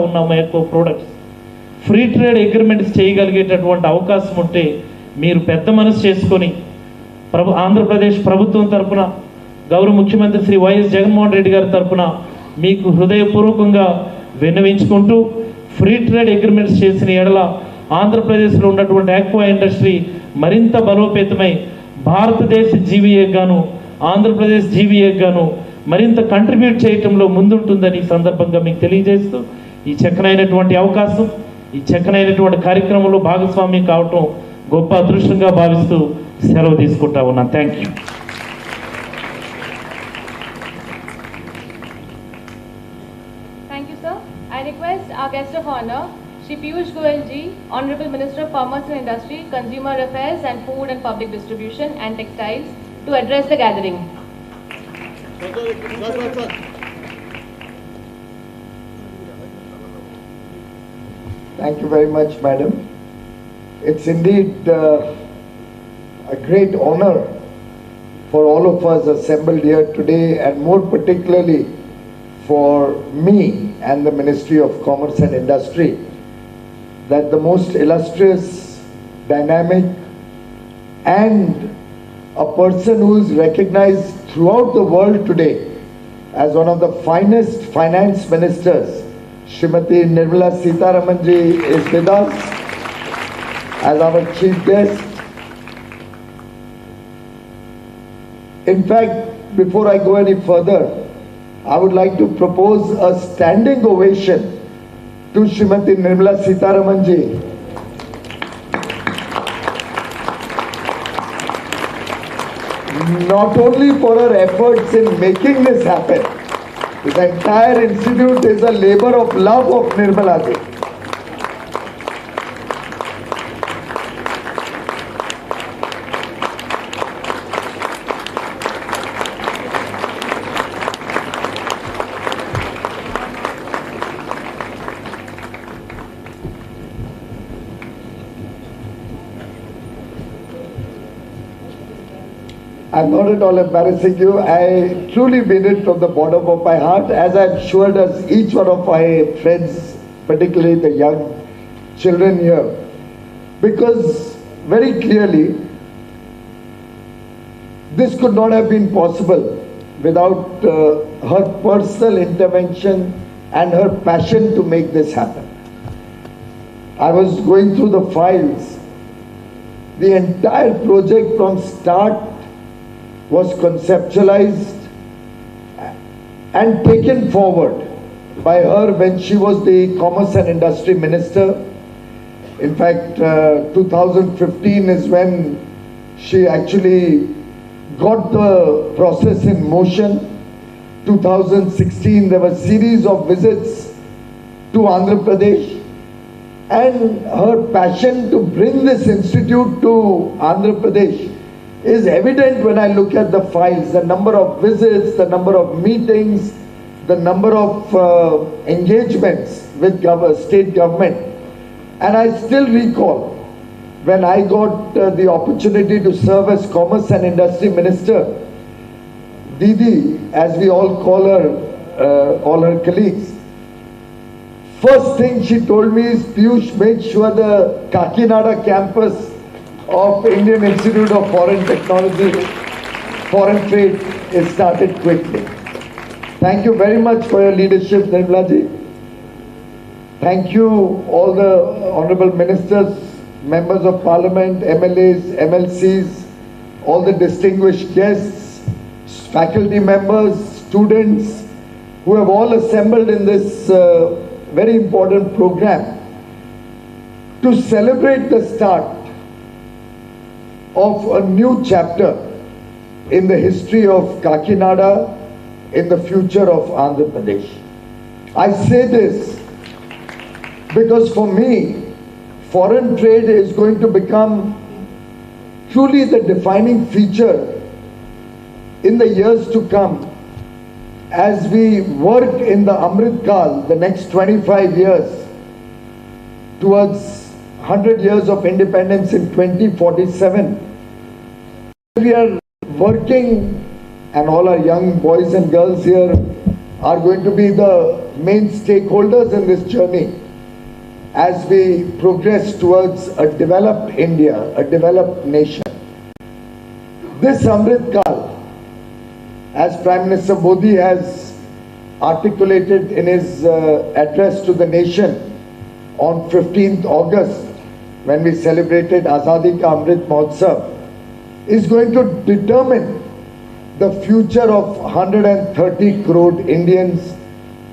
ఉన్న micro products free trade agreements చేయగలిగేటటువంటి అవకాశం ఉంటే మీరు పెద్ద మనసు చేసుకొని ఆంధ్రప్రదేశ్ ప్రభుత్వం తరఫున గౌరవ ముఖ్యమంత్రి శ్రీ వైఎస్ జగన్మోహన్ రెడ్డి గారి తరఫున మీకు హృదయపూర్వకంగా విన్నవించుకుంటూ ఫ్రీ ట్రేడ్ అగ్రిమెంట్స్ చేసిన ఎడల ఆంధ్రప్రదేశ్లో ఉన్నటువంటి ఆక్వా ఇండస్ట్రీ మరింత బలోపేతమై భారతదేశ జీవీఏ గాను ఆంధ్రప్రదేశ్ జీవీఏ గాను మరింత కంట్రిబ్యూట్ చేయటంలో ముందుంటుందని ఈ సందర్భంగా మీకు తెలియజేస్తూ ఈ చక్కనైనటువంటి అవకాశం ఈ చక్కనైనటువంటి కార్యక్రమంలో భాగస్వామ్యం కావటం గొప్ప అదృష్టంగా భావిస్తూ సెలవు తీసుకుంటా ఉన్నాను. Thank you. Thank you, sir. I request our guest of honor, Shri Piyush Goyal ji, Honorable Minister of Commerce and Industry, Consumer Affairs and Food and Public Distribution and Textiles, to address the gathering. Thank you very much, madam. It's indeed a great honor for all of us assembled here today, and more particularly for me and the Ministry of Commerce and Industry, that the most illustrious, dynamic, and a person who is recognized throughout the world today as one of the finest finance ministers, Srimati Nirmala Sitharaman ji, is with us as our chief guest. In fact, before I go any further, I would like to propose a standing ovation to Srimati Nirmala Sitharaman ji. Not only for her efforts in making this happen, this entire institute is a labor of love of Nirmala ji. I'm not at all embarrassing you. I truly mean it from the bottom of my heart, as I'm sure does each one of my friends, particularly the young children here. Because very clearly, this could not have been possible without her personal intervention and her passion to make this happen. I was going through the files. The entire project from start was conceptualized and taken forward by her when she was the Commerce and Industry Minister. In fact, 2015 is when she actually got the process in motion. 2016 there were a series of visits to Andhra Pradesh, and her passion to bring this institute to Andhra Pradesh is evident when I look at the files, the number of visits, the number of meetings, the number of engagements with state government. And I still recall when I got the opportunity to serve as Commerce and Industry Minister, Didi, as we all call her, all her colleagues, first thing she told me is, Piyush, make sure the Kakinada campus of Indian Institute of Foreign Technology, Foreign Trade is started quickly. Thank you very much for your leadership, Nirmala ji. Thank you all the honorable ministers, members of parliament, MLAs, MLCs, all the distinguished guests, faculty members, students who have all assembled in this very important program to celebrate the start of a new chapter in the history of Kakinada, in the future of Andhra Pradesh. I say this because for me, foreign trade is going to become truly the defining feature in the years to come as we work in the Amrit Kal, the next 25 years, towards 100 years of independence in 2047. We are working, and all our young boys and girls here are going to be the main stakeholders in this journey as we progress towards a developed India, a developed nation. This Amrit Kal, as Prime Minister Modi has articulated in his address to the nation on 15th August, when we celebrated Azadi Ka Amrit Mahotsav, is going to determine the future of 130 crore Indians,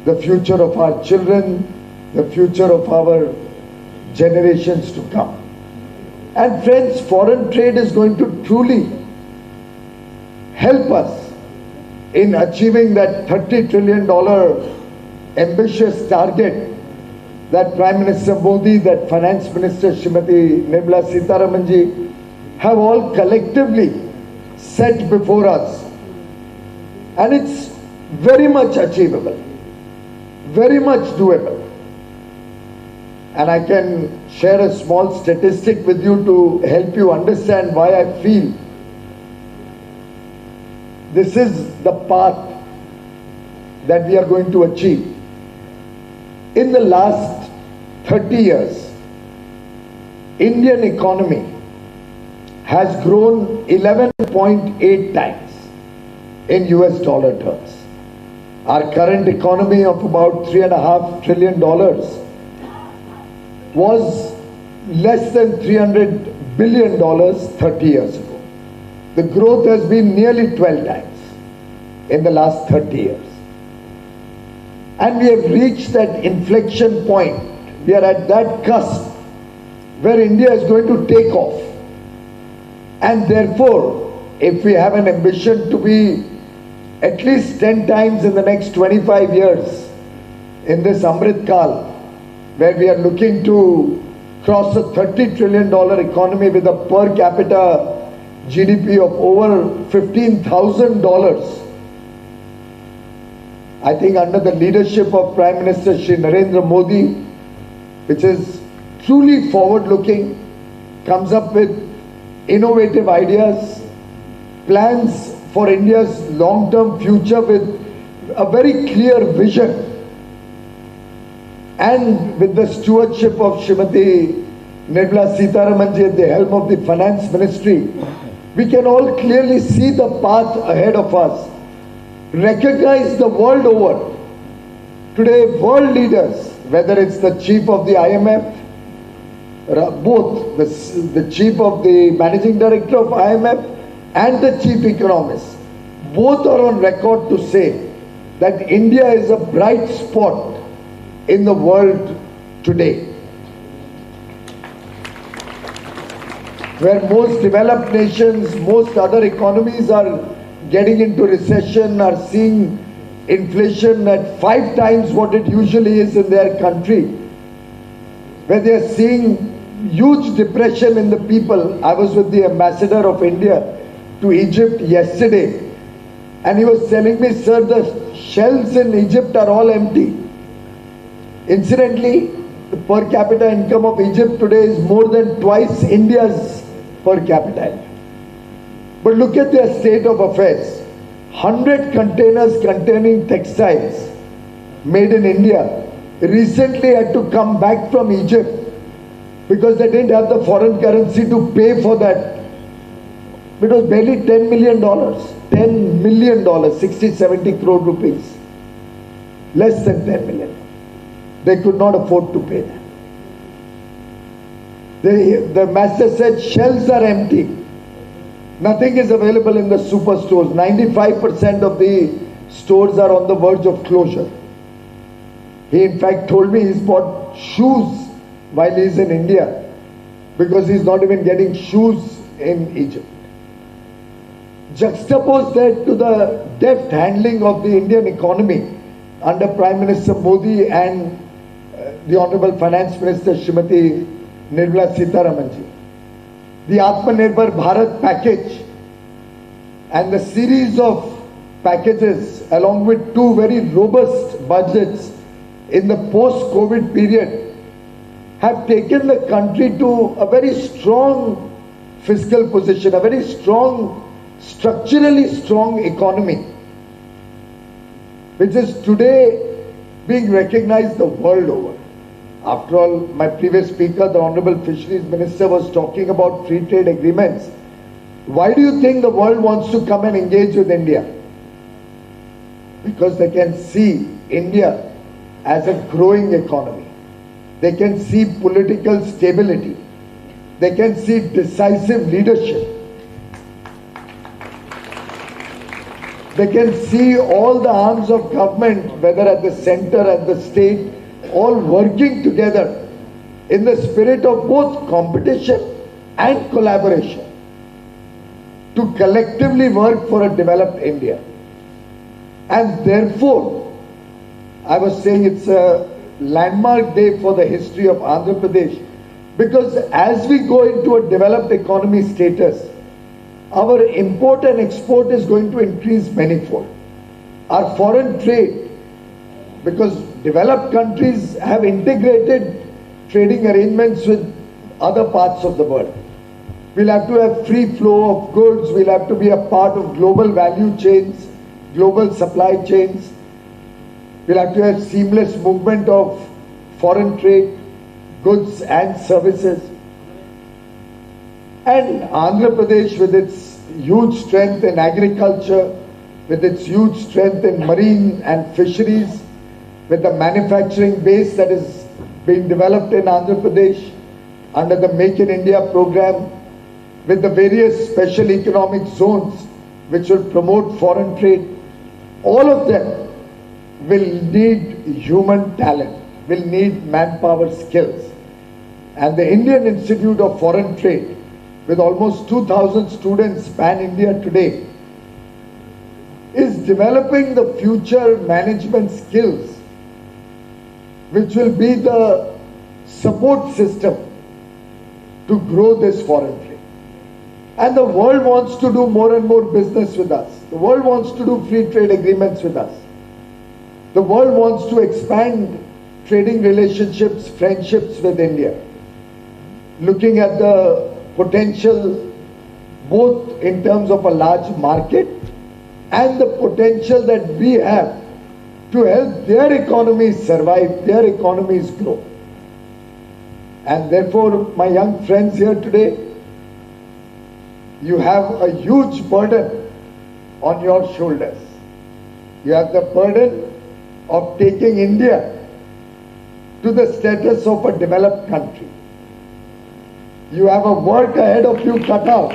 the future of our children, the future of our generations to come. And friends, foreign trade is going to truly help us in achieving that $30 trillion ambitious target that Prime Minister Modi, that Finance Minister Srimati Nirmala Sitharamanji have all collectively set before us. And it's very much achievable, very much doable. And I can share a small statistic with you to help you understand why I feel this is the path that we are going to achieve. In the last 30 years, Indian economy has grown 11.8 times in US dollar terms. Our current economy of about $3.5 trillion was less than $300 billion 30 years ago. The growth has been nearly 12 times in the last 30 years. And we have reached that inflection point. We are at that cusp where India is going to take off. And therefore, if we have an ambition to be at least 10 times in the next 25 years in this Amrit Kal, where we are looking to cross a $30 trillion economy with a per capita GDP of over $15,000. I think under the leadership of Prime Minister Shri Narendra Modi, which is truly forward-looking, comes up with innovative ideas, plans for India's long-term future with a very clear vision, and with the stewardship of Srimati Nirmala Sitharamanji at the helm of the Finance Ministry, we can all clearly see the path ahead of us. Recognize the world over. Today, world leaders, whether it's the chief of the IMF, both the chief of the managing director of IMF and the chief economist, both are on record to say that India is a bright spot in the world today. Where most developed nations, most other economies are getting into recession, are seeing inflation at 5 times what it usually is in their country, where they are seeing huge depression in the people. I was with the ambassador of India to Egypt yesterday, and he was telling me, sir, the shelves in Egypt are all empty. Incidentally, the per capita income of Egypt today is more than twice India's per capita. But look at their state of affairs. 100 containers containing textiles made in India recently had to come back from Egypt because they didn't have the foreign currency to pay for that. It was barely $10 million. $10 million, 60, 70 crore rupees. Less than 10 million. They could not afford to pay that. The master said shelves are empty. Nothing is available in the superstores. 95% of the stores are on the verge of closure. He in fact told me he's bought shoes while he's in India because he's not even getting shoes in Egypt. Juxtapose that to the deft handling of the Indian economy under Prime Minister Modi and the Honorable Finance Minister Srimati Nirmala Sitharamanji. The Atmanirbhar Bharat package and the series of packages along with 2 very robust budgets in the post-COVID period have taken the country to a very strong fiscal position, a very strong, structurally strong economy, which is today being recognized the world over. After all, my previous speaker, the Honorable Fisheries Minister, was talking about free trade agreements. Why do you think the world wants to come and engage with India? Because they can see India as a growing economy. They can see political stability. They can see decisive leadership. They can see all the arms of government, whether at the center, at the state, all working together in the spirit of both competition and collaboration to collectively work for a developed India. And therefore, I was saying it's a landmark day for the history of Andhra Pradesh, because as we go into a developed economy status, our import and export is going to increase manifold. Our foreign trade, because developed countries have integrated trading arrangements with other parts of the world. We'll have to have free flow of goods, we'll have to be a part of global value chains, global supply chains. We'll have to have seamless movement of foreign trade, goods and services. And Andhra Pradesh, with its huge strength in agriculture, with its huge strength in marine and fisheries, with the manufacturing base that is being developed in Andhra Pradesh under the Make in India program, with the various special economic zones which will promote foreign trade, all of them will need human talent, will need manpower skills. And the Indian Institute of Foreign Trade, with almost 2,000 students pan-India today, is developing the future management skills which will be the support system to grow this foreign trade. And the world wants to do more and more business with us. The world wants to do free trade agreements with us. The world wants to expand trading relationships, friendships with India. Looking at the potential both in terms of a large market and the potential that we have to help their economies survive, their economies grow. And therefore, my young friends here today, you have a huge burden on your shoulders. You have the burden of taking India to the status of a developed country. You have a work ahead of you cut out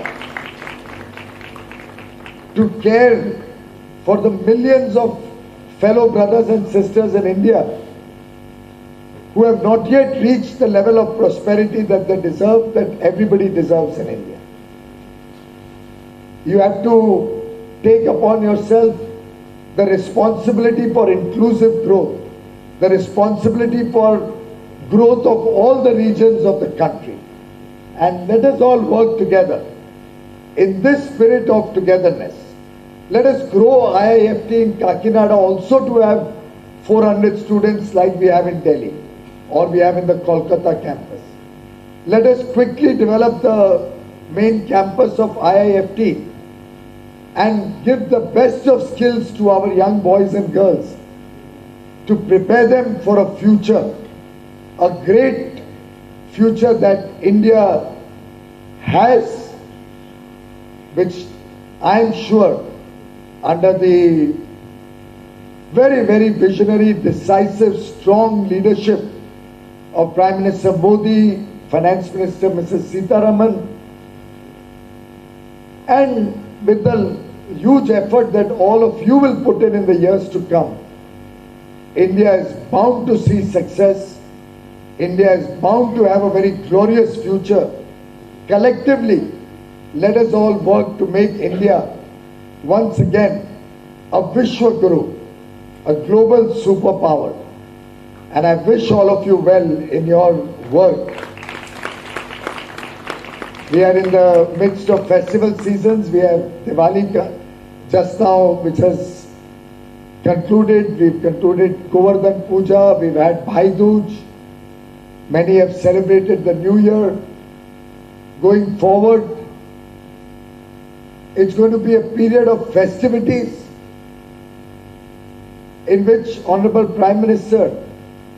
to care for the millions of fellow brothers and sisters in India who have not yet reached the level of prosperity that they deserve, that everybody deserves in India. You have to take upon yourself the responsibility for inclusive growth, the responsibility for growth of all the regions of the country. And let us all work together in this spirit of togetherness. Let us grow IIFT in Kakinada also to have 400 students like we have in Delhi or we have in the Kolkata campus. Let us quickly develop the main campus of IIFT and give the best of skills to our young boys and girls to prepare them for a future, a great future that India has, which I am sure under the very, very visionary, decisive, strong leadership of Prime Minister Modi, Finance Minister Mrs. Sitaraman, and with the huge effort that all of you will put in the years to come, India is bound to see success. India is bound to have a very glorious future. Collectively, let us all work to make India once again a Vishwa Guru, a global superpower. And I wish all of you well in your work. We are in the midst of festival seasons. We have Diwali just now, which has concluded. We've concluded Govardhan Puja. We've had Bhai Dooj. Many have celebrated the New Year. Going forward, it's going to be a period of festivities. in which Honorable Prime Minister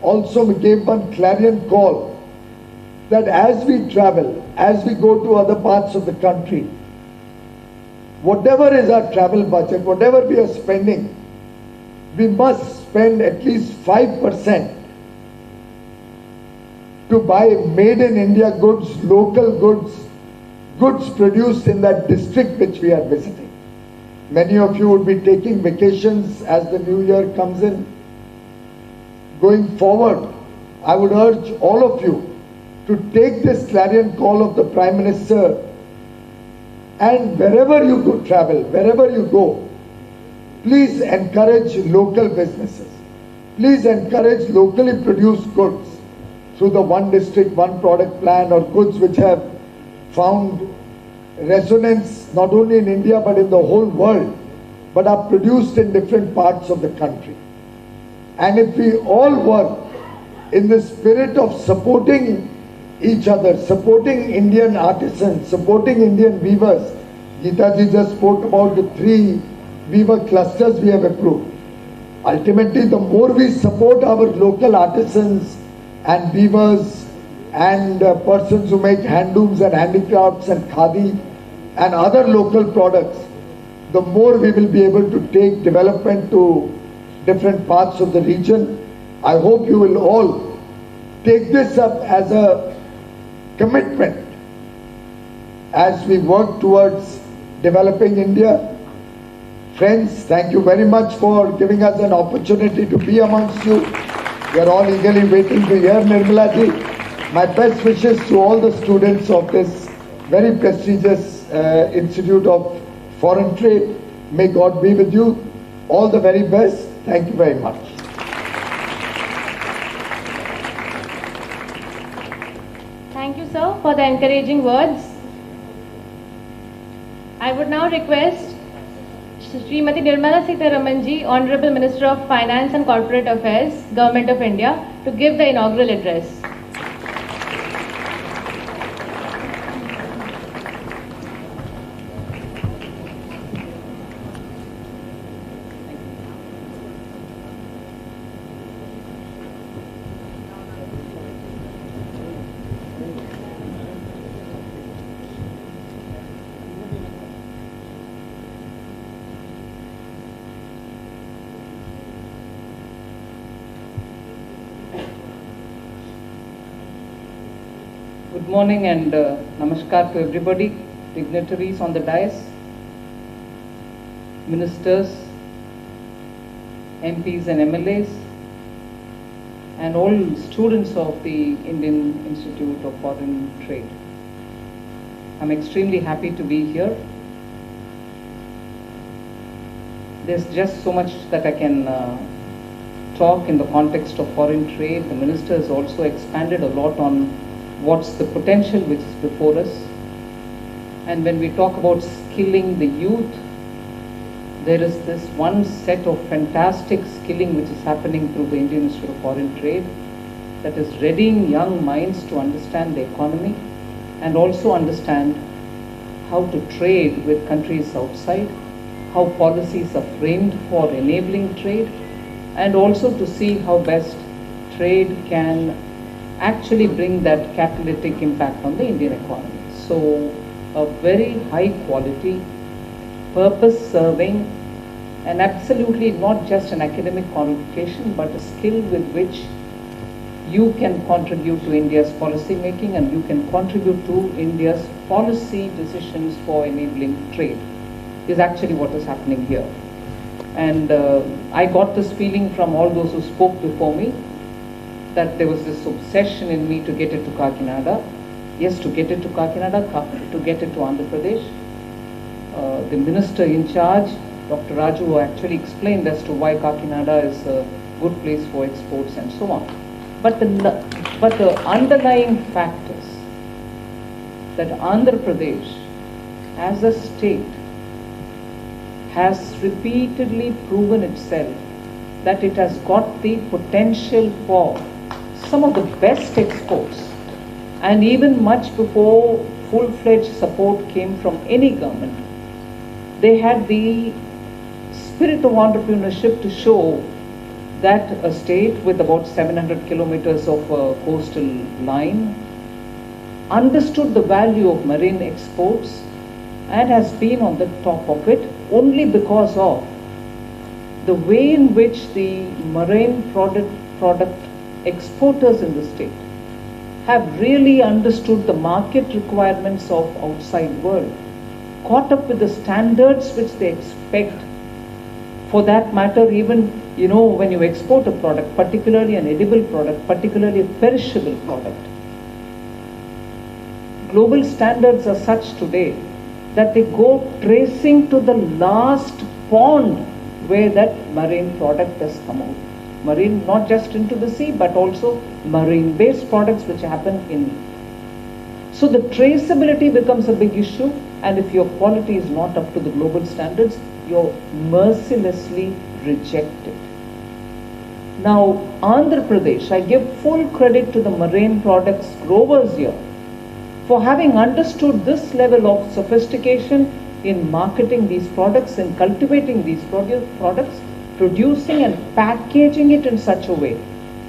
also gave one clarion call that as we travel, as we go to other parts of the country, whatever is our travel budget, whatever we are spending, we must spend at least 5% to buy made in India goods, local goods, goods produced in that district which we are visiting. Many of you would be taking vacations as the new year comes in. Going forward, I would urge all of you to take this clarion call of the Prime Minister, and wherever you go travel, wherever you go, please encourage local businesses. Please encourage locally produced goods through the one district, one product plan, or goods which have found resonance not only in India but in the whole world, but are produced in different parts of the country. And if we all work in the spirit of supporting each other, supporting Indian artisans, supporting Indian weavers, Geeta ji just spoke about the 3 weaver clusters we have approved. Ultimately, the more we support our local artisans and weavers and persons who make handlooms and handicrafts and khadi and other local products, the more we will be able to take development to different parts of the region. I hope you will all take this up as a commitment as we work towards developing India. Friends, thank you very much for giving us an opportunity to be amongst you. We are all eagerly waiting to hear Nirmala ji. My best wishes to all the students of this very prestigious Institute of Foreign Trade. May God be with you. All the very best. Thank you very much. Thank you, sir, for the encouraging words. I would now request Srimati Nirmala Sitharaman ji, Honorable Minister of Finance and Corporate Affairs, Government of India, to give the inaugural address. Good morning and namaskar to everybody, dignitaries on the dais, ministers, MPs and MLAs, and all students of the Indian Institute of Foreign Trade. I'm extremely happy to be here. There's just so much that I can talk in the context of foreign trade. The minister has also expanded a lot on what's the potential which is before us. And when we talk about skilling the youth, there is this one set of fantastic skilling which is happening through the Indian Institute of Foreign Trade that is readying young minds to understand the economy and also understand how to trade with countries outside, how policies are framed for enabling trade, and also to see how best trade can actually bring that catalytic impact on the Indian economy. So a very high quality, purpose-serving, and absolutely not just an academic qualification, but a skill with which you can contribute to India's policy making and you can contribute to India's policy decisions for enabling trade is actually what is happening here. And I got this feeling from all those who spoke before me that there was this obsession in me to get it to Kakinada. Yes, to get it to Kakinada, to get it to Andhra Pradesh. The minister in charge, Dr. Raju, actually explained as to why Kakinada is a good place for exports and so on. But the underlying fact is that Andhra Pradesh as a state has repeatedly proven itself that it has got the potential for some of the best exports, and even much before full-fledged support came from any government, they had the spirit of entrepreneurship to show that a state with about 700 kilometers of coastal line understood the value of marine exports and has been on the top of it only because of the way in which the marine product exporters in the state have really understood the market requirements of outside world, caught up with the standards which they expect. For that matter, even, when you export a product, particularly an edible product, particularly a perishable product, global standards are such today that they go tracing to the last pond where that marine product has come out. Marine, not just into the sea, but also marine-based products which happen in. So the traceability becomes a big issue, and if your quality is not up to the global standards, you're mercilessly rejected. Now, Andhra Pradesh, I give full credit to the marine products growers here for having understood this level of sophistication in marketing these products, in cultivating these products, producing and packaging it in such a way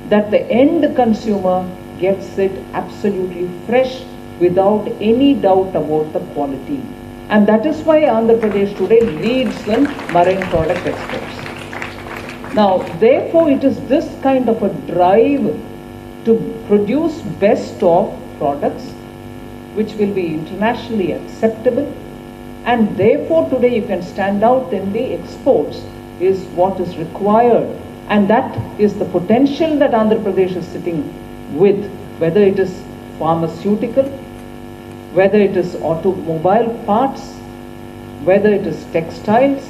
that the end consumer gets it absolutely fresh without any doubt about the quality. And that is why Andhra Pradesh today leads in marine product exports. Now, therefore, it is this kind of a drive to produce best of products which will be internationally acceptable, and therefore today you can stand out in the exports is what is required, and that is the potential that Andhra Pradesh is sitting with, whether it is pharmaceutical, whether it is automobile parts, whether it is textiles,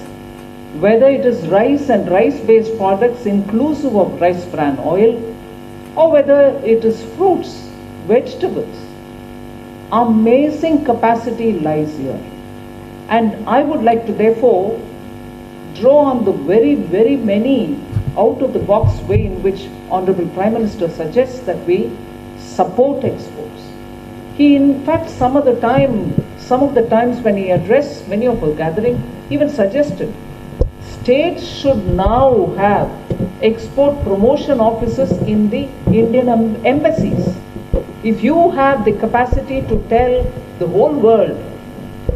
whether it is rice and rice-based products inclusive of rice bran oil, or whether it is fruits, vegetables. Amazing capacity lies here. And I would like to therefore draw on the very, very many out-of-the-box way in which Honorable Prime Minister suggests that we support exports. He, in fact, some of the times when he addressed many of our gathering, even suggested states should now have export promotion offices in the Indian embassies. If you have the capacity to tell the whole world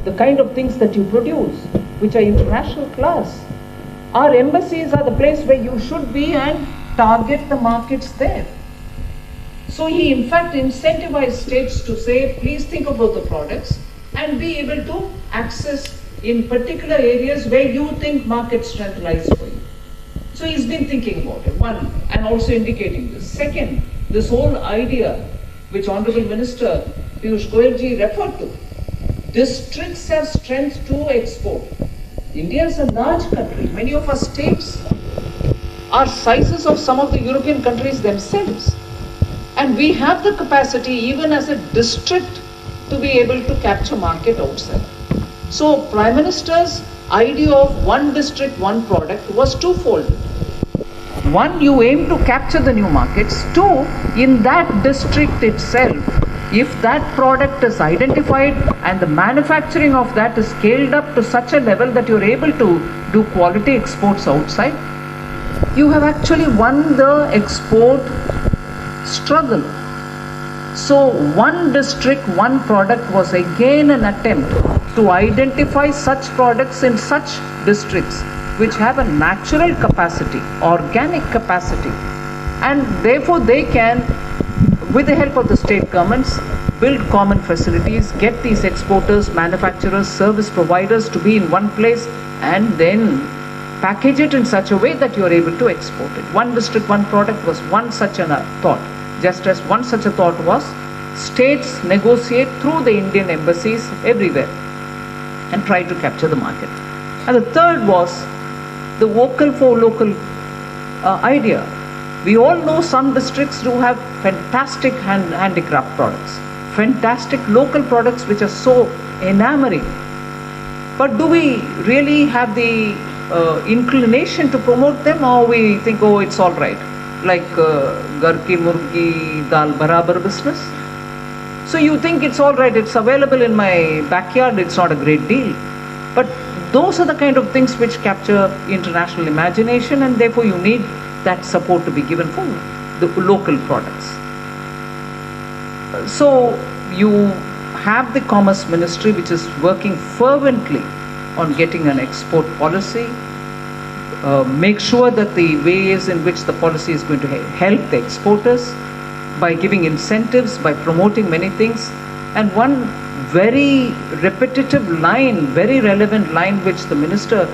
the kind of things that you produce, which are international class, our embassies are the place where you should be and target the markets there. So he in fact incentivized states to say, please think about the products and be able to access in particular areas where you think market strength lies for you. So he's been thinking about it, one, and also indicating this. Second, this whole idea which Honorable Minister Piyush Goyal ji referred to. Districts have strength to export. India is a large country. Many of our states are sizes of some of the European countries themselves. And we have the capacity, even as a district, to be able to capture market outside. So Prime Minister's idea of one district, one product was twofold. One, you aim to capture the new markets. Two, in that district itself, if that product is identified and the manufacturing of that is scaled up to such a level that you're able to do quality exports outside, you have actually won the export struggle. So one district, one product was again an attempt to identify such products in such districts which have a natural capacity, organic capacity, and therefore they can, with the help of the state governments, build common facilities, get these exporters, manufacturers, service providers to be in one place, and then package it in such a way that you are able to export it. One district, one product was one such a thought. Just as one such a thought was, states negotiate through the Indian embassies everywhere and try to capture the market. And the third was the vocal for local idea. We all know some districts do have fantastic handicraft products, fantastic local products which are so enamoring. But do we really have the inclination to promote them, or we think, oh, it's all right, like gar ki murgi dal barabar business? So you think it's all right, it's available in my backyard, it's not a great deal. But those are the kind of things which capture international imagination, and therefore you need that support to be given for the local products. So you have the Commerce Ministry, which is working fervently on getting an export policy. Make sure that the ways in which the policy is going to help the exporters by giving incentives, by promoting many things. And one very repetitive line, very relevant line which the minister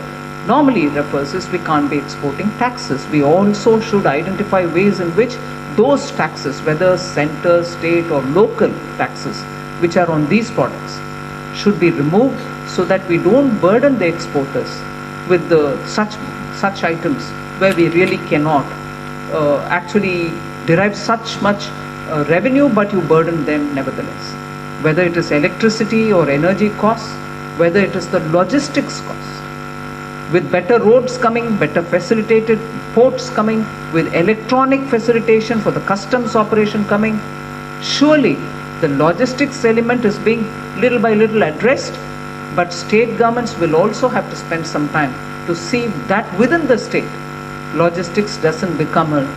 normally refers is we can't be exporting taxes. We also should identify ways in which those taxes, whether center, state or local taxes which are on these products, should be removed so that we don't burden the exporters with such items where we really cannot actually derive such much revenue, but you burden them nevertheless. Whether it is electricity or energy costs, whether it is the logistics costs. With better roads coming, better facilitated ports coming, with electronic facilitation for the customs operation coming, surely the logistics element is being little by little addressed, but state governments will also have to spend some time to see that within the state, logistics doesn't become a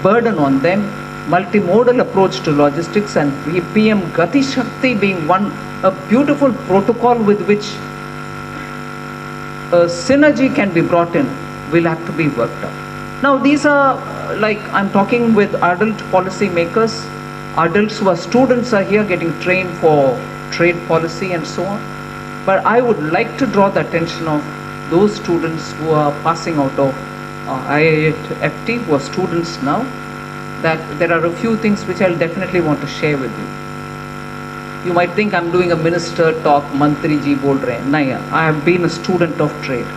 burden on them. Multimodal approach to logistics and PM Gati Shakti being a beautiful protocol with which synergy can be brought in, will have to be worked out. Now these are I'm talking with adult policy makers, adults who are students are here getting trained for trade policy and so on. But I would like to draw the attention of those students who are passing out of IIFT, who are students now, that there are a few things which I'll definitely want to share with you. You might think I'm doing a minister talk, Mantri ji bol rahe hain. Nahi, I have been a student of trade.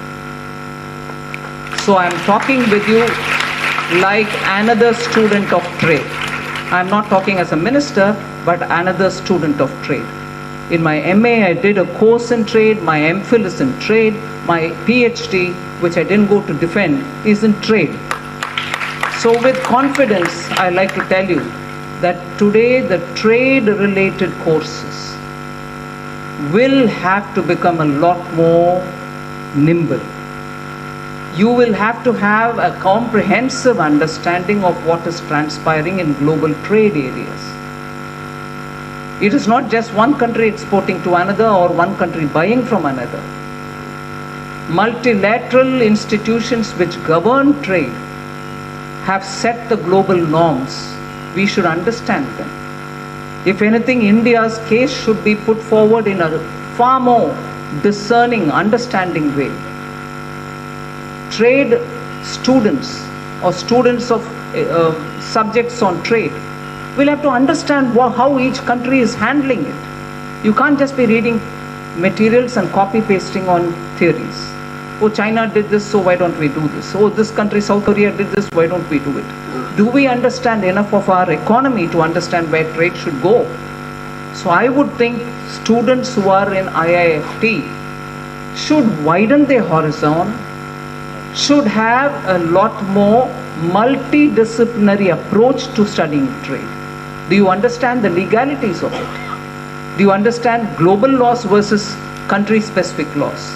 So I'm talking with you like another student of trade. I'm not talking as a minister, but another student of trade. In my MA, I did a course in trade, my MPhil is in trade, my PhD, which I didn't go to defend, is in trade. So with confidence, I like to tell you that today the trade-related courses will have to become a lot more nimble. You will have to have a comprehensive understanding of what is transpiring in global trade areas. It is not just one country exporting to another or one country buying from another. Multilateral institutions which govern trade have set the global norms. We should understand them. If anything, India's case should be put forward in a far more discerning, understanding way. Trade students or students of subjects on trade will have to understand how each country is handling it. You can't just be reading materials and copy pasting on theories. Oh, China did this, so why don't we do this? Oh, this country, South Korea, did this, why don't we do it? Do we understand enough of our economy to understand where trade should go? So I would think students who are in IIFT should widen their horizon, should have a lot more multidisciplinary approach to studying trade. Do you understand the legalities of it? Do you understand global laws versus country-specific laws?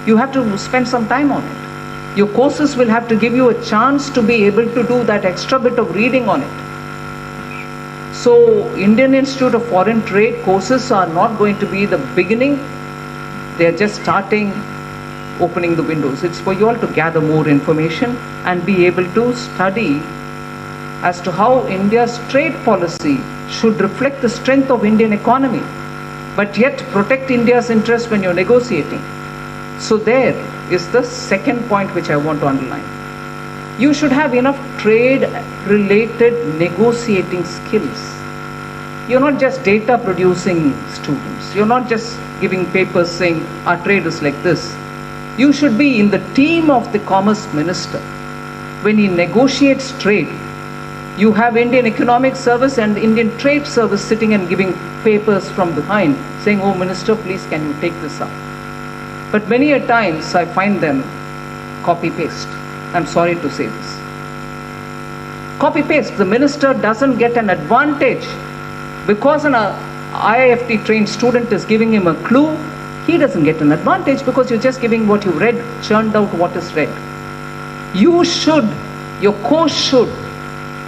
You have to spend some time on it. Your courses will have to give you a chance to be able to do that extra bit of reading on it. So Indian Institute of Foreign Trade courses are not going to be the beginning. They are just starting, opening the windows. It's for you all to gather more information and be able to study as to how India's trade policy should reflect the strength of Indian economy, but yet protect India's interest when you're negotiating. So there is the second point which I want to underline. You should have enough trade-related negotiating skills. You're not just data producing students. You're not just giving papers saying our trade is like this. You should be in the team of the Commerce Minister. When he negotiates trade, you have Indian Economic Service and Indian Trade Service sitting and giving papers from behind saying, oh Minister, please can you take this up? But many a times I find them copy-paste. I'm sorry to say this. Copy-paste. The minister doesn't get an advantage because an IIFT trained student is giving him a clue. He doesn't get an advantage because you're just giving what you read, churned out what is read. You should Your course should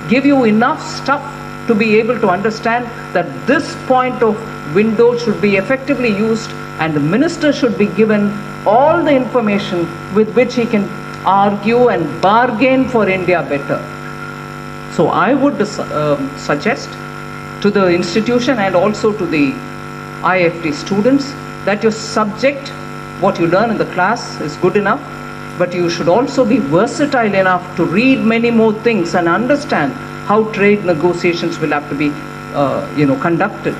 give you enough stuff to be able to understand that this point of window should be effectively used, and the minister should be given all the information with which he can argue and bargain for India better. So I would suggest to the institution and also to the IFT students that your subject, what you learn in the class, is good enough, but you should also be versatile enough to read many more things and understand how trade negotiations will have to be conducted.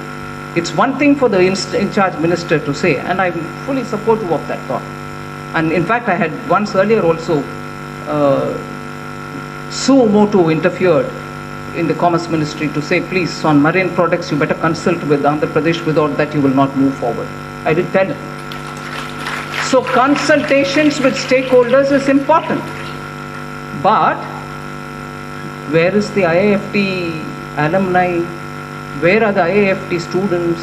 It's one thing for the in-charge minister to say, and I'm fully supportive of that thought. And in fact, I had once earlier also Sue Motu interfered in the Commerce Ministry to say, please, on marine products, you better consult with Andhra Pradesh, without that you will not move forward. I did tell him. So consultations with stakeholders is important. But where is the IIFT alumni? Where are the IIFT students?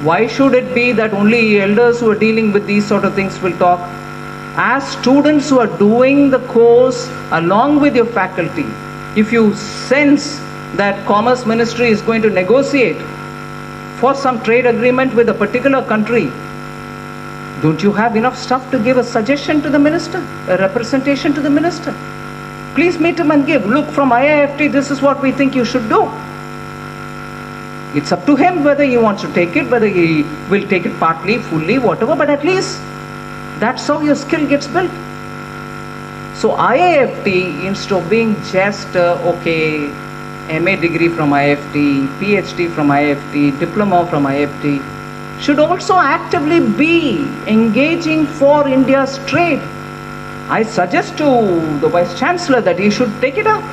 Why should it be that only elders who are dealing with these sort of things will talk? As students who are doing the course along with your faculty, if you sense that Commerce Ministry is going to negotiate for some trade agreement with a particular country, don't you have enough stuff to give a suggestion to the minister, a representation to the minister? Please meet him and give, look, from IIFT, this is what we think you should do. It's up to him whether he wants to take it, whether he will take it partly, fully, whatever, but at least that's how your skill gets built. So IIFT, instead of being just, MA degree from IIFT, PhD from IIFT, diploma from IIFT, should also actively be engaging for India's trade. I suggest to the Vice Chancellor that he should take it up.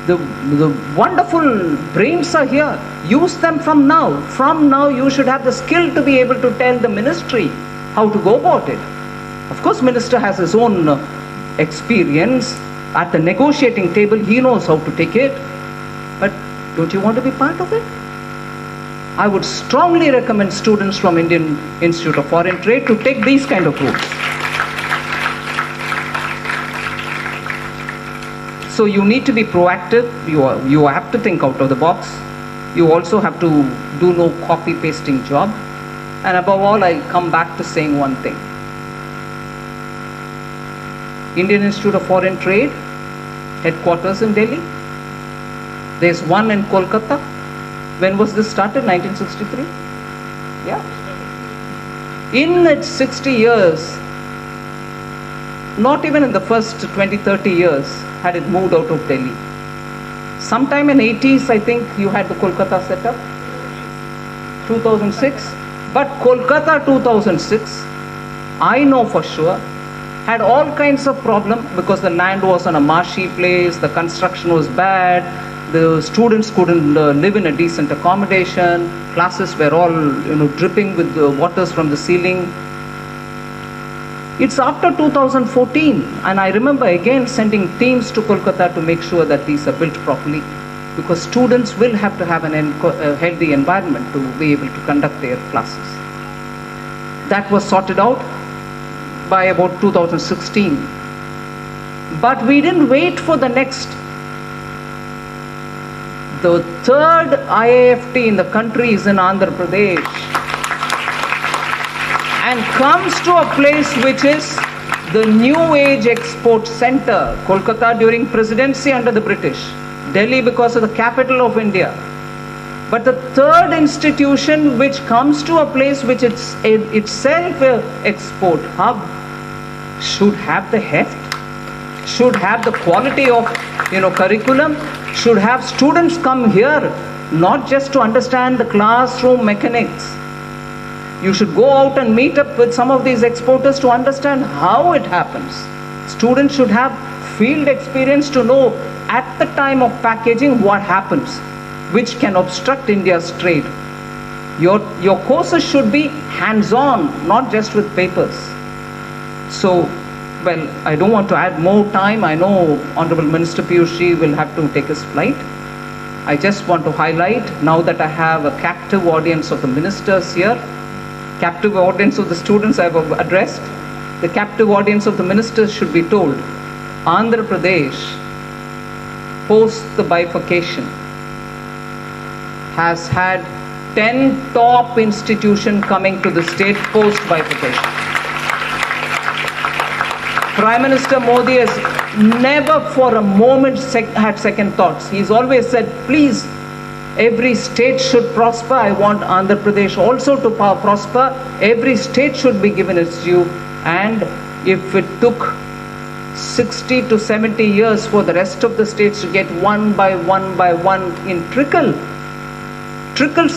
The wonderful brains are here. Use them from now. From now you should have the skill to be able to tell the ministry how to go about it. Of course, minister has his own experience. At the negotiating table, he knows how to take it. But don't you want to be part of it? I would strongly recommend students from Indian Institute of Foreign Trade to take these kind of routes. So you need to be proactive. You have to think out of the box. You also have to do no copy pasting job. And above all, I'll come back to saying one thing. Indian Institute of Foreign Trade, headquarters in Delhi. There's one in Kolkata. When was this started? 1963? Yeah. In its 60 years, not even in the first 20-30 years had it moved out of Delhi. Sometime in 80s, I think you had the Kolkata set up. 2006. But Kolkata 2006, I know for sure, had all kinds of problem because the land was on a marshy place, the construction was bad, the students couldn't live in a decent accommodation, classes were all dripping with the waters from the ceiling. It's after 2014, and I remember again sending teams to Kolkata to make sure that these are built properly, because students will have to have a healthy environment to be able to conduct their classes. That was sorted out by about 2016. But we didn't wait for the next. The third IIFT in the country is in Andhra Pradesh, and comes to a place which is the New Age Export Center. Kolkata during presidency under the British, Delhi because of the capital of India. But the third institution which comes to a place which is itself an export hub should have the heft, should have the quality of curriculum, should have students come here not just to understand the classroom mechanics. You should go out and meet up with some of these exporters to understand how it happens. Students should have field experience to know at the time of packaging what happens, which can obstruct India's trade. Your courses should be hands-on, not just with papers. So, well, I don't want to add more time. I know Honorable Minister Piyush will have to take his flight. I just want to highlight, now that I have a captive audience of the ministers here, captive audience of the students I have addressed, the captive audience of the ministers should be told Andhra Pradesh, post the bifurcation, has had 10 top institutions coming to the state post bifurcation. Prime Minister Modi has never for a moment had second thoughts. He's always said, please, every state should prosper. I want Andhra Pradesh also to prosper. Every state should be given its due. And if it took 60 to 70 years for the rest of the states to get one by one in trickles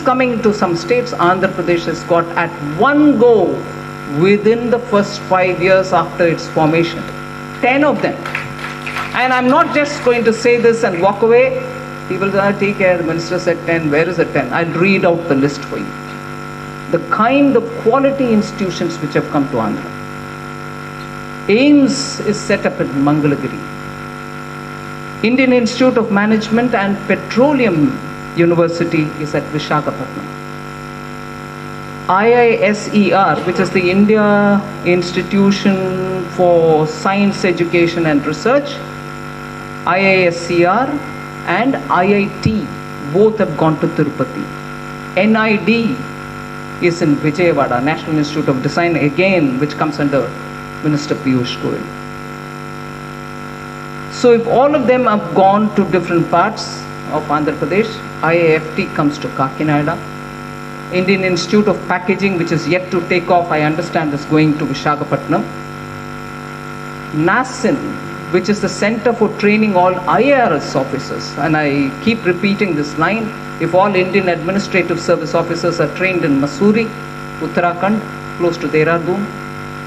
coming to some states, Andhra Pradesh has got at one go within the first 5 years after its formation. 10 of them. And I'm not just going to say this and walk away. People say, take care, the minister said 10, where is the 10? I'll read out the list for you. The kind of quality institutions which have come to Andhra. AIIMS is set up at Mangalagiri. Indian Institute of Management and Petroleum University is at Visakhapatnam. IISER, which is the India Institution for Science Education and Research, IISER and IIT, both have gone to Tirupati. NID is in Vijayawada, National Institute of Design, again, which comes under Minister Piyush Goyal. So if all of them have gone to different parts of Andhra Pradesh, IIFT comes to Kakinada. Indian Institute of Packaging, which is yet to take off, I understand, is going to Visakhapatnam. NASIN, which is the Center for Training all IARS officers, and I keep repeating this line, if all Indian Administrative Service officers are trained in Mussoorie, Uttarakhand, close to Dehradun,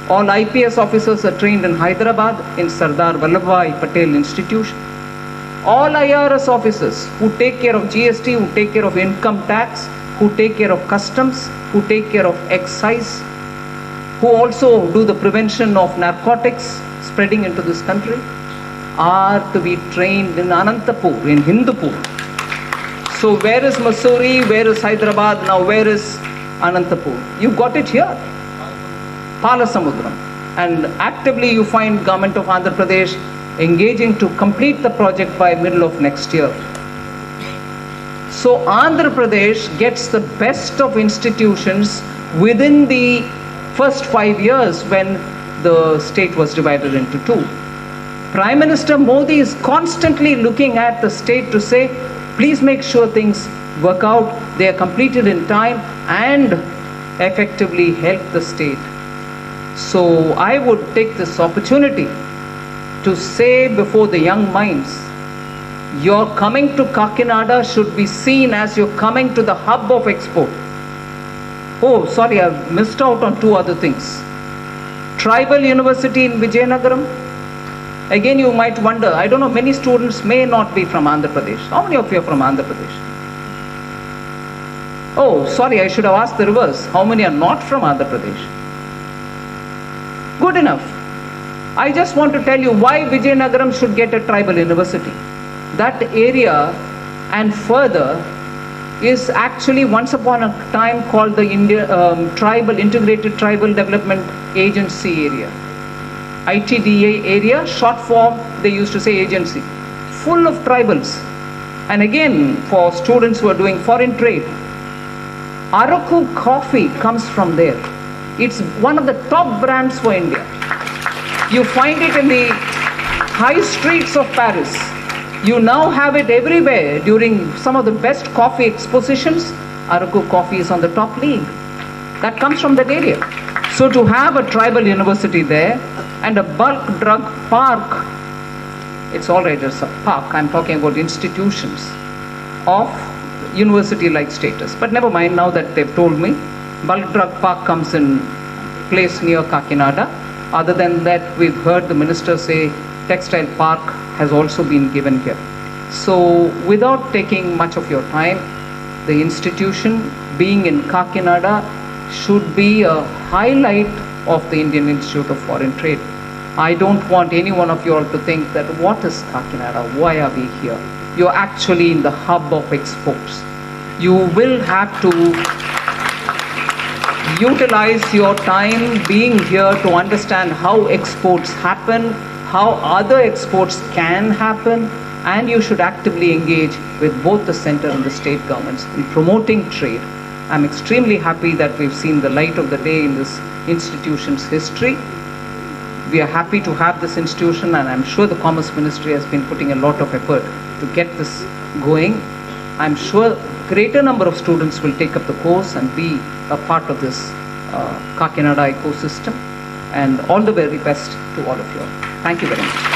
all IPS officers are trained in Hyderabad, in Sardar Vallabhbhai Patel Institution. All IRS officers who take care of GST, who take care of income tax, who take care of customs, who take care of excise, who also do the prevention of narcotics spreading into this country, are to be trained in Anantapur, in Hindupur. So where is Mussoorie, where is Hyderabad, now where is Anantapur? You got it here. Palasamudram. And actively you find government of Andhra Pradesh engaging to complete the project by middle of next year. So Andhra Pradesh gets the best of institutions within the first 5 years when the state was divided into two. Prime Minister Modi is constantly looking at the state to say, please make sure things work out, they are completed in time and effectively help the state. So I would take this opportunity to say before the young minds, your coming to Kakinada should be seen as you're coming to the hub of export. Oh, sorry, I've missed out on two other things. Tribal University in Vijayanagaram. Again, you might wonder, I don't know, many students may not be from Andhra Pradesh. How many of you are from Andhra Pradesh? Oh, sorry, I should have asked the reverse. How many are not from Andhra Pradesh? Good enough. I just want to tell you why Vijayanagaram should get a tribal university. That area and further is actually once upon a time called the Integrated Tribal Development Agency area. ITDA area, short form, they used to say agency. Full of tribals. And again, for students who are doing foreign trade, Araku coffee comes from there. It's one of the top brands for India. You find it in the high streets of Paris. You now have it everywhere. During some of the best coffee expositions, Araku coffee is on the top league. That comes from that area. So to have a tribal university there and a bulk drug park, it's already a park. I'm talking about institutions of university-like status. But never mind, now that they've told me, bulk drug park comes in place near Kakinada. Other than that, we've heard the minister say textile park has also been given here. So without taking much of your time, the institution being in Kakinada should be a highlight of the Indian Institute of Foreign Trade. I don't want any one of you all to think that what is Kakinada, why are we here? You're actually in the hub of exports. You will have to utilize your time being here to understand how exports happen, how other exports can happen, and you should actively engage with both the center and the state governments in promoting trade. I'm extremely happy that we've seen the light of the day in this institution's history. We are happy to have this institution, and I'm sure the Commerce Ministry has been putting a lot of effort to get this going. I'm sure greater number of students will take up the course and be a part of this Kakinada ecosystem, and all the very best to all of you. Thank you very much.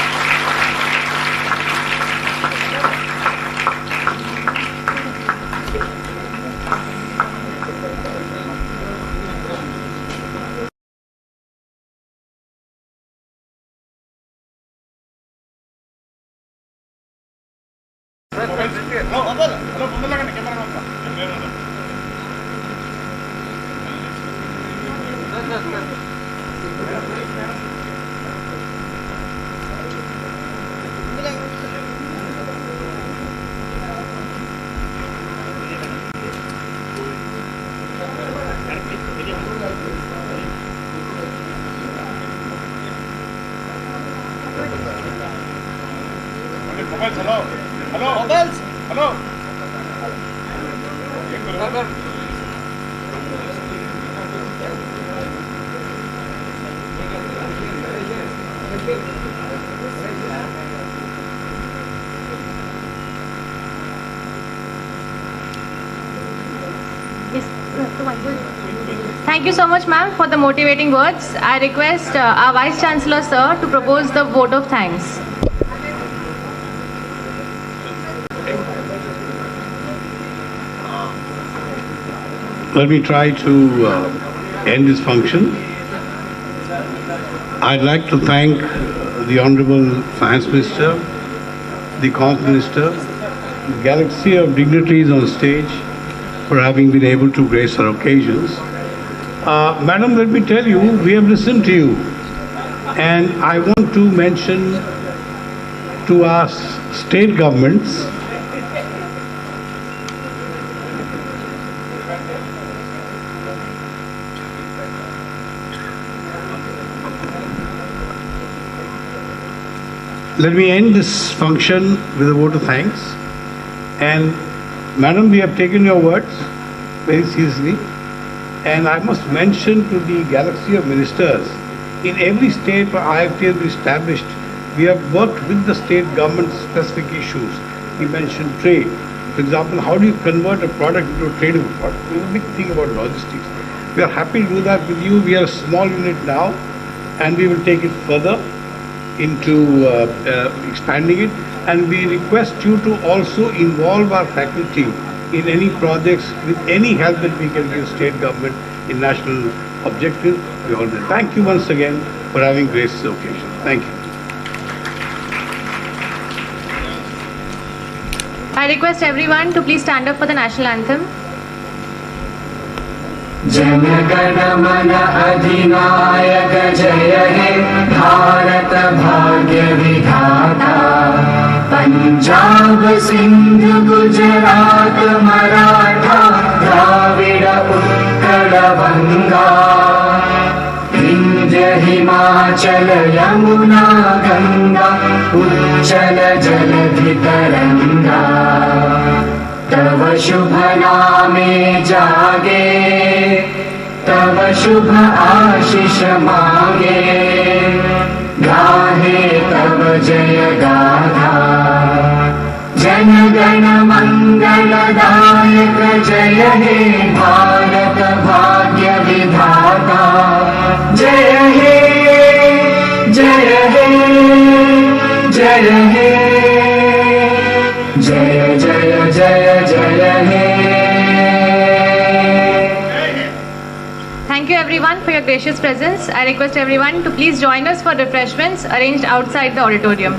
Thank you so much, ma'am, for the motivating words. I request our Vice Chancellor, sir, to propose the vote of thanks. Let me try to end this function. I'd like to thank the Honorable Finance Minister, the Commerce Minister, the galaxy of dignitaries on stage for having been able to grace our occasions. Madam, let me tell you, we have listened to you, and I want to mention to our state governments let me end this function with a vote of thanks. And Madam, we have taken your words very seriously. And I must mention to the galaxy of ministers, in every state where IFT has been established, we have worked with the state government specific issues. We mentioned trade. For example, how do you convert a product into a tradable product? It's a big thing about logistics. We are happy to do that with you. We are a small unit now, and we will take it further into expanding it, and we request you to also involve our faculty in any projects with any help that we can give state government in national objectives. We all thank you once again for having graced the occasion. Thank you. I request everyone to please stand up for the national anthem. Jana Gana मन अधिनायक जय हे भारत भाग्य विधाता पंजाब सिंध गुजरात मराठा द्राविड़ उत्कल बंगा विंध्य हिमाचल यमुना गंगा उच्चल जलधि तरंगा तव शुभ नामे जागे तव शुभ आशीष मांगे गाहे तव जय गाथा जन गण मंगलदायक जय हे भारत भाग्य विधाता जय हे जय हे जय हे जय जय जय जय हे. Thank you everyone for your gracious presence. I request everyone to please join us for refreshments arranged outside the auditorium.